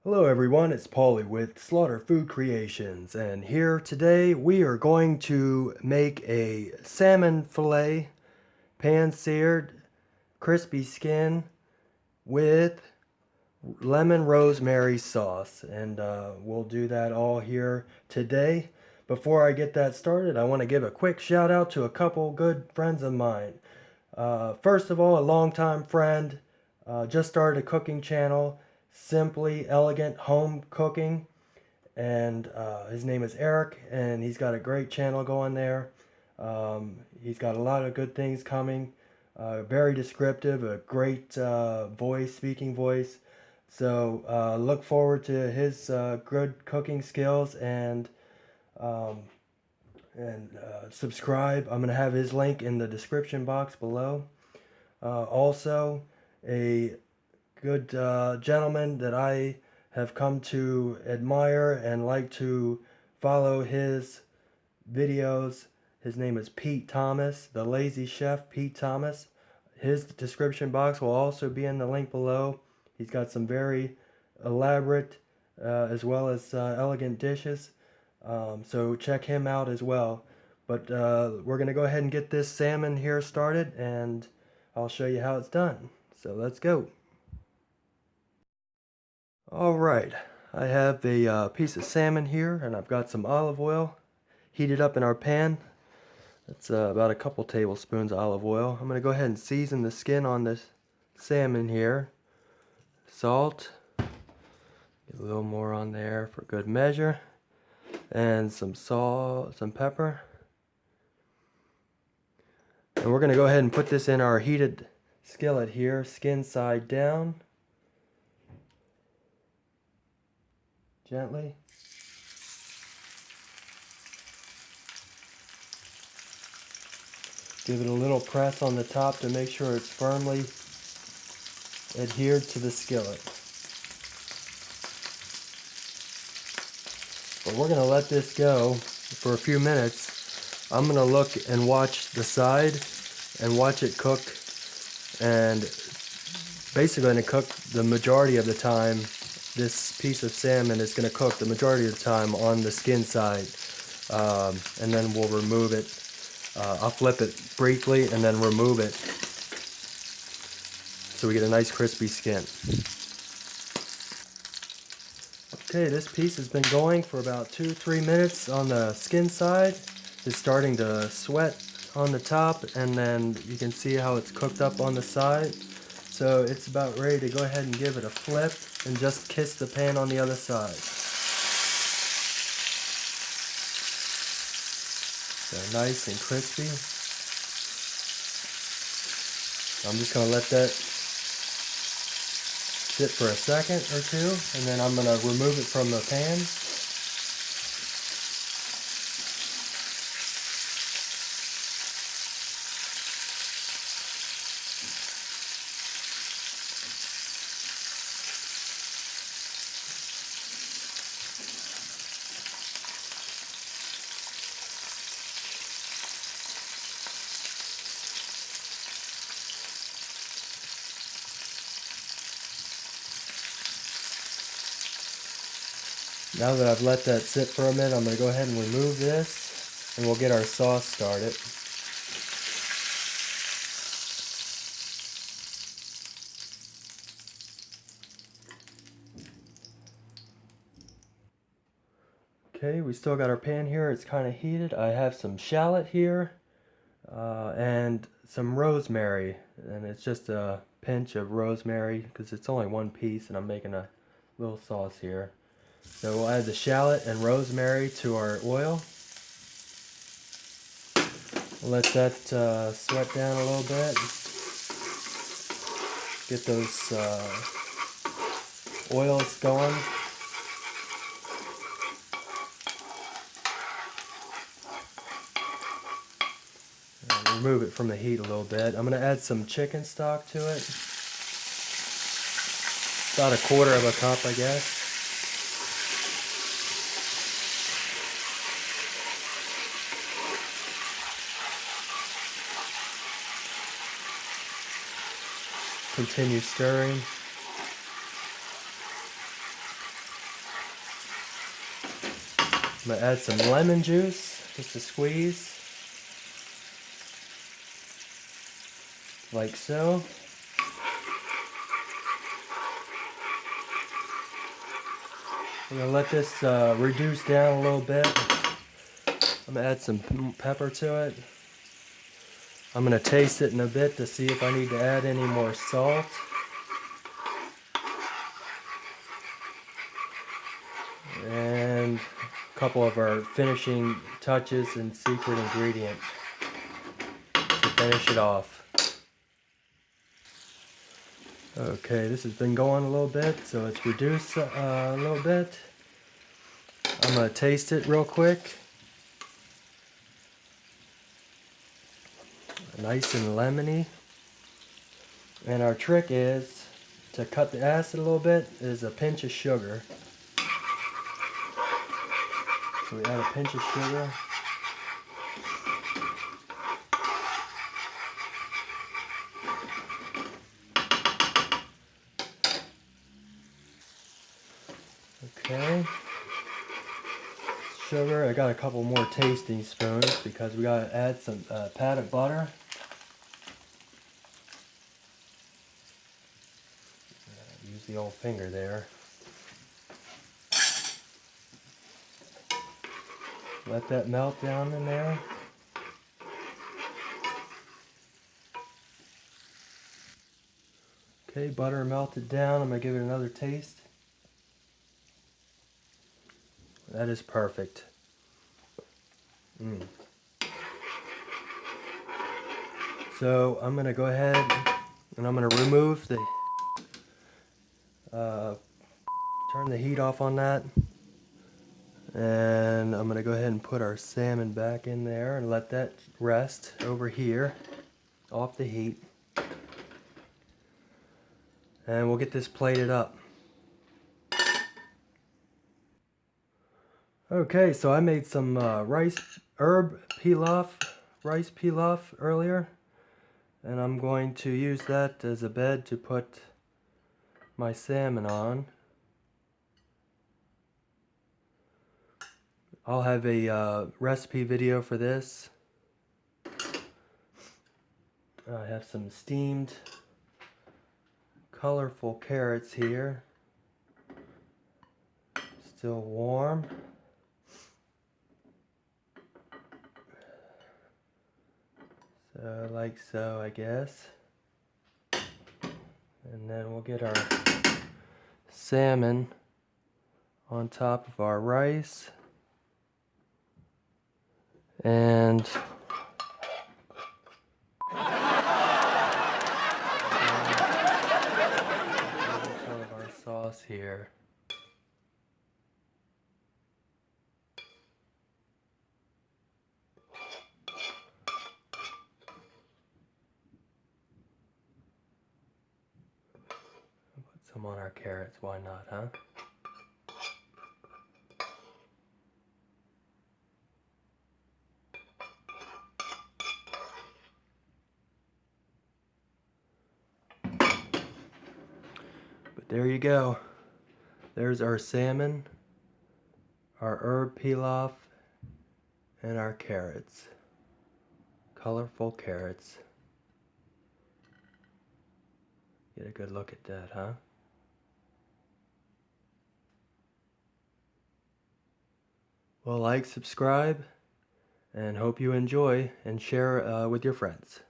Hello everyone, it's Paulie with Slaughter Food Creations, and here today we are going to make a salmon fillet, pan-seared, crispy skin with lemon rosemary sauce, and we'll do that all here today. Before I get that started, I want to give a quick shout out to a couple good friends of mine. First of all, a longtime friend, just started a cooking channel, Simply Elegant Home Cooking, and his name is Eric, and he's got a great channel going there. He's got a lot of good things coming. Very descriptive, a great speaking voice. So look forward to his good cooking skills um, and subscribe. I'm gonna have his link in the description box below. Also, a good gentleman that I have come to admire and like to follow his videos. His name is Pete Thomas, the Lazy Chef Pete Thomas. His description box will also be in the link below. He's got some very elaborate as well as elegant dishes. So check him out as well. But we're going to go ahead and get this salmon here started, and I'll show you how it's done. So let's go. Alright, I have a piece of salmon here, and I've got some olive oil heated up in our pan. That's about a couple tablespoons of olive oil. I'm going to go ahead and season the skin on this salmon here. Salt, get a little more on there for good measure, and some salt, some pepper. And we're going to go ahead and put this in our heated skillet here, skin side down. Gently. Give it a little press on the top to make sure it's firmly adhered to the skillet. But we're going to let this go for a few minutes. I'm going to look and watch the side and watch it cook, and basically going to cook the majority of the time. This piece of salmon is going to cook the majority of the time on the skin side, and then we'll remove it. I'll flip it briefly and then remove it so we get a nice crispy skin. Okay, this piece has been going for about 2-3 minutes on the skin side. It's starting to sweat on the top, and then you can see how it's cooked up on the side. So it's about ready to go ahead and give it a flip and just kiss the pan on the other side. So nice and crispy. I'm just going to let that sit for a second or two, and then I'm going to remove it from the pan. Now that I've let that sit for a minute, I'm going to go ahead and remove this, and we'll get our sauce started. Okay, we still got our pan here. It's kind of heated. I have some shallot here and some rosemary, and it's just a pinch of rosemary because it's only one piece, and I'm making a little sauce here. So we'll add the shallot and rosemary to our oil. Let that sweat down a little bit. Get those oils going. And remove it from the heat a little bit. I'm going to add some chicken stock to it. About 1/4 of a cup, I guess. Continue stirring. I'm going to add some lemon juice, just a squeeze, like so. I'm going to let this reduce down a little bit. I'm going to add some pepper to it. I'm going to taste it in a bit to see if I need to add any more salt. And a couple of our finishing touches and secret ingredient to finish it off. Okay, this has been going a little bit, so it's reduced a little bit. I'm going to taste it real quick. Nice and lemony. And our trick is to cut the acid a little bit is a pinch of sugar. So we add a pinch of sugar. Okay. Sugar. I got a couple more tasting spoons because we got to add some pat of butter. Use the old finger there. Let that melt down in there. Okay, butter melted down. I'm going to give it another taste. That is perfect. So I'm going to go ahead and I'm going to remove the, turn the heat off on that. And I'm going to go ahead and put our salmon back in there and let that rest over here off the heat. And we'll get this plated up. Okay, so I made some rice pilaf earlier. And I'm going to use that as a bed to put my salmon on. I'll have a recipe video for this. I have some steamed, colorful carrots here. Still warm. So, like so, I guess. And then we'll get our salmon on top of our rice. And some of our sauce here. Put some on our carrots, why not, huh? But there you go. There's our salmon, our herb pilaf, and our carrots. Colorful carrots. Get a good look at that, huh? Well, like, subscribe, and hope you enjoy and share with your friends.